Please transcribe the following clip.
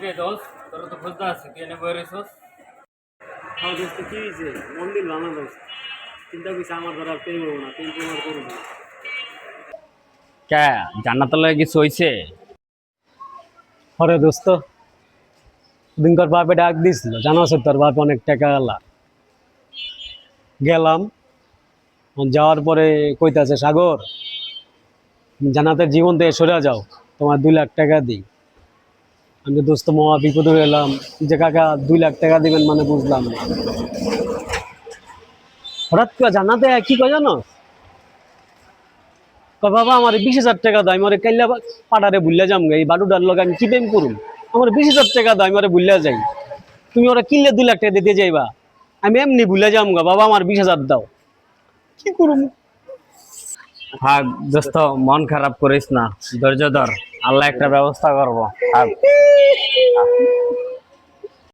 রে দোস্ত, তোর তো খুঁজতে আছে, তুই এনে বই রইছস। হ্যাঁ দোস্ত, কি হয়েছে? মন দিল না দোস্ত, চিন্তা করছি আমার দ্বারা প্রেম হবো না, প্রেম তোমার করবো। কে জান্নাতের লগে কিছু হইছে? হরে দোস্ত, দিনকার বাপে ডাক দিছিল, জানো আছে তোর বাপ অনেক টাকা আলা। গেলাম, যাওয়ার পরে কইতাছে, সাগর জান্নাতের জীবন থেকে সরে যাও, তোমার 2 লাখ টাকা দিই। আমি দোস্ত মহা বিপদ হয়ে এলাম, যে কাকা 2 লাখ টাকা দিবেন মানে বুঝলাম না। হঠাৎ করে জান্নাতে কি কয় জানো, কয় বাবা আমার 20,000 টাকা দাও, আমি কাইলা পাড়ারে ভুলিয়া যাম গে, এই বালুডার লগে আমি কি প্রেম করুম, আমার 20,000 টাকা দাও, আমি ভুলিয়া যাই। তুমি ওরা কিনলে 2 লাখ টাকা দিতে যাইবা, আমি এমনি ভুলে যাম গা, বাবা আমার 20,000 দাও, কি করুম। থাক দোস্ত, মন খারাপ করিস না, ধৈর্য ধর, আল্লাহ একটা ব্যবস্থা করবো। থাক।